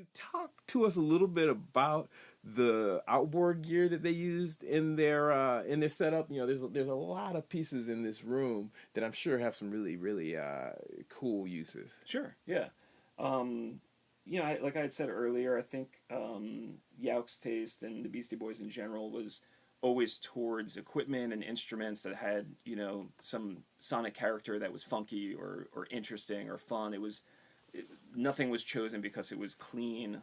you talk to us a little bit about the outboard gear that they used in their setup? You know, there's a lot of pieces in this room that I'm sure have some really cool uses. Sure. Yeah. Um, like I had said earlier, I think Yauk's taste and the Beastie Boys in general was always towards equipment and instruments that had some sonic character that was funky or interesting or fun. Nothing was chosen because it was clean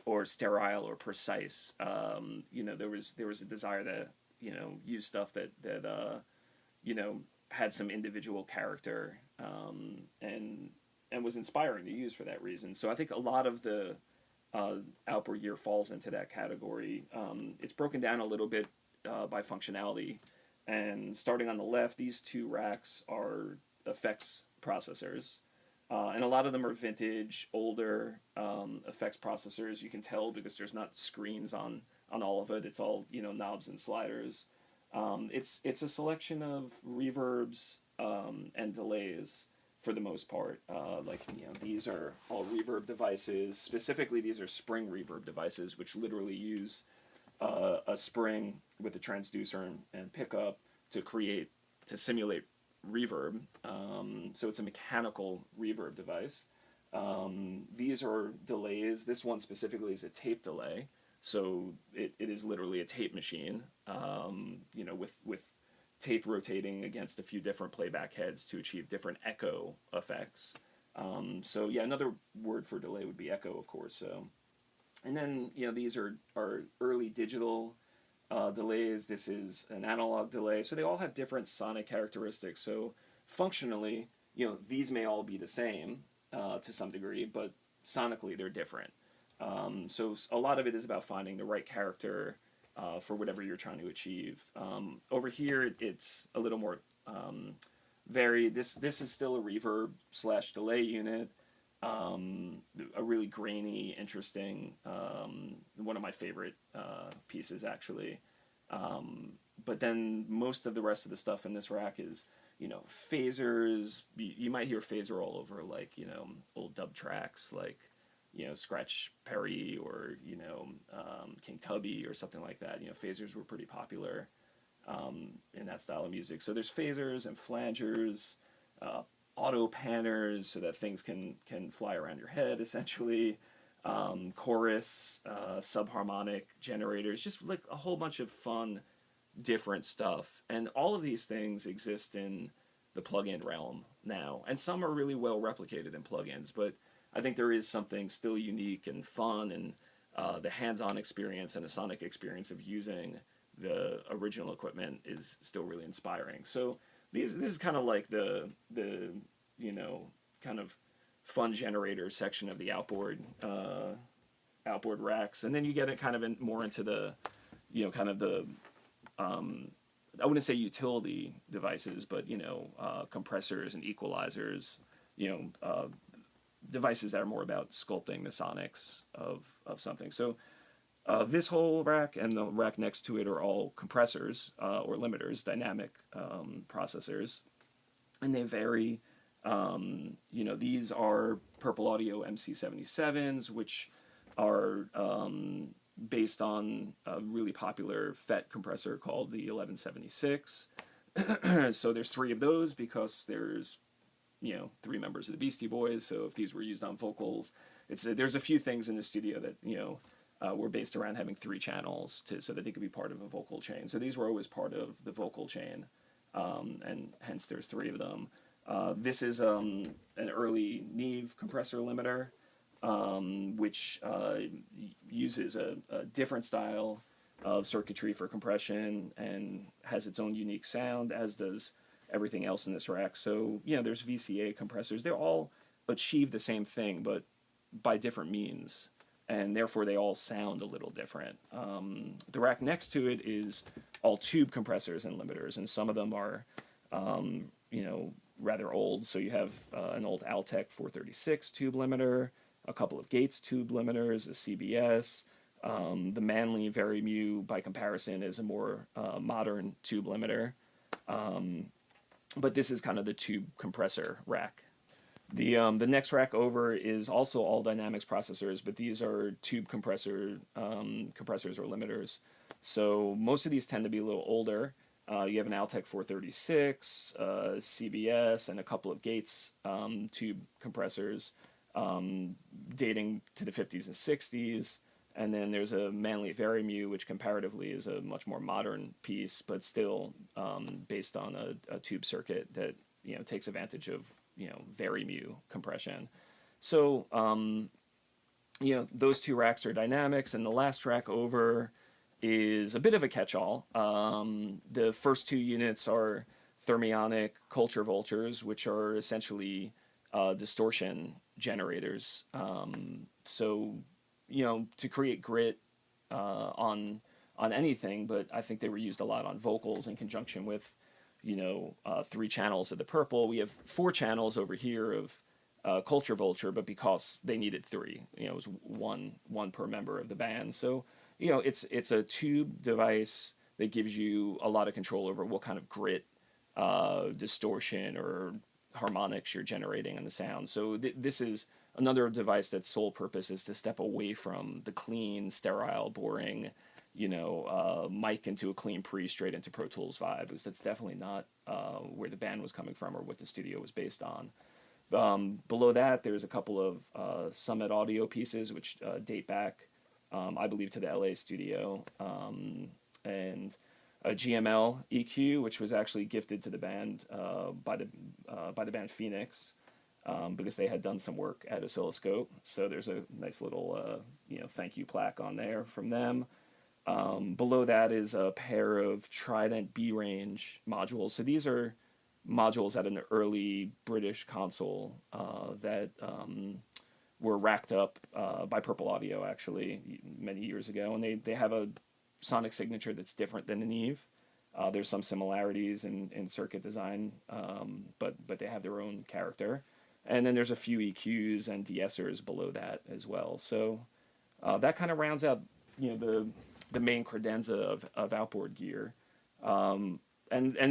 or sterile or precise. There was a desire to use stuff that had some individual character, and was inspiring to use for that reason. So I think a lot of the outboard gear falls into that category. It's broken down a little bit by functionality, and starting on the left, these two racks are effects processors. And a lot of them are vintage, older effects processors. You can tell because there's not screens on all of it. It's all knobs and sliders. It's a selection of reverbs and delays for the most part. These are all reverb devices. Specifically, these are spring reverb devices, which literally use a spring with a transducer and pickup to simulate reverb. So it's a mechanical reverb device. These are delays. This one specifically is a tape delay. So it is literally a tape machine, with tape rotating against a few different playback heads to achieve different echo effects. Another word for delay would be echo, of course. And then these are early digital delays. This is an analog delay. So they all have different sonic characteristics. So functionally, these may all be the same to some degree, but sonically they're different. So a lot of it is about finding the right character for whatever you're trying to achieve. Over here, it's a little more varied. This is still a reverb / delay unit. A really grainy, interesting, one of my favorite pieces actually. But then most of the rest of the stuff in this rack is phasers. You might hear phaser all over, like old dub tracks like Scratch Perry or King Tubby or something like that. Phasers were pretty popular in that style of music. So there's phasers and flangers, auto panners so that things can fly around your head essentially, chorus, subharmonic generators, just like a whole bunch of fun different stuff. And all of these things exist in the plug-in realm now, and some are really well replicated in plugins, but I think there is something still unique and fun, and the hands-on experience and the sonic experience of using the original equipment is still really inspiring. So this is kind of like the kind of fun generator section of the outboard racks, and then you get it kind of more into the kind of the I wouldn't say utility devices, but compressors and equalizers, devices that are more about sculpting the sonics of something. So this whole rack and the rack next to it are all compressors or limiters, dynamic processors, and they vary. These are Purple Audio MC77s, which are based on a really popular FET compressor called the 1176. So there's three of those because there's three members of the Beastie Boys. So if these were used on vocals, there's a few things in the studio that were based around having three channels so that they could be part of a vocal chain. So these were always part of the vocal chain, and hence there's three of them. This is an early Neve compressor limiter, which uses a different style of circuitry for compression and has its own unique sound, as does everything else in this rack. So, there's VCA compressors. They all achieve the same thing, but by different means, and therefore they all sound a little different. The rack next to it is all tube compressors and limiters, and some of them are, rather old. So you have an old Altec 436 tube limiter, a couple of Gates tube limiters, a CBS. The Manley Varimu, by comparison, is a more modern tube limiter. But this is kind of the tube compressor rack. The next rack over is also all dynamics processors, but these are tube compressors or limiters. So most of these tend to be a little older. You have an Altec 436, CBS, and a couple of Gates tube compressors dating to the 50s and 60s. And then there's a Manley Varimu, which comparatively is a much more modern piece, but still based on a tube circuit that takes advantage of Varimu compression. So those two racks are dynamics, and the last rack over is a bit of a catch-all. The first two units are thermionic culture vultures, which are essentially distortion generators. So to create grit on anything, but I think they were used a lot on vocals in conjunction with three channels of the purple. We have four channels over here of culture vulture, but because they needed three, it was one per member of the band. So it's a tube device that gives you a lot of control over what kind of grit, distortion, or harmonics you're generating on the sound. So this is another device that's sole purpose is to step away from the clean, sterile, boring, mic into a clean pre straight into Pro Tools vibe, because that's definitely not where the band was coming from or what the studio was based on. Below that, there's a couple of Summit audio pieces which date back, I believe, to the LA studio, and a GML EQ, which was actually gifted to the band by the band Phoenix, because they had done some work at Oscilloscope. So there's a nice little thank you plaque on there from them. Below that is a pair of Trident B-range modules. So these are modules at an early British console that were racked up by Purple Audio, actually, many years ago. And they have a sonic signature that's different than the Neve. There's some similarities in circuit design, but they have their own character. And then there's a few EQs and de-essers below that as well. So that kind of rounds out the main credenza of outboard gear. And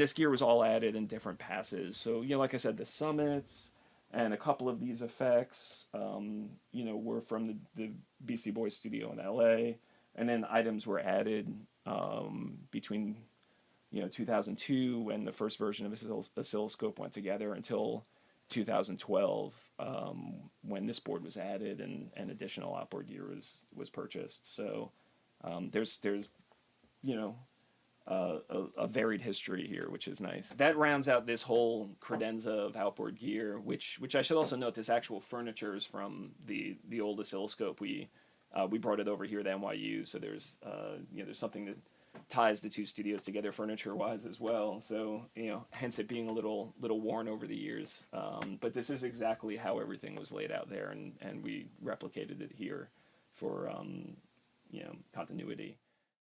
this gear was all added in different passes. So, like I said, the Summits and a couple of these effects, were from the Beastie Boys studio in LA. And then items were added between, 2002, when the first version of Oscilloscope went together, until 2012, when this board was added and additional outboard gear was purchased. So there's a varied history here, which is nice. That rounds out this whole credenza of outboard gear, which I should also note, this actual furniture is from the old Oscilloscope. We brought it over here to NYU, so there's something that ties the two studios together furniture-wise as well. So hence it being a little worn over the years. But this is exactly how everything was laid out there, and we replicated it here for continuity.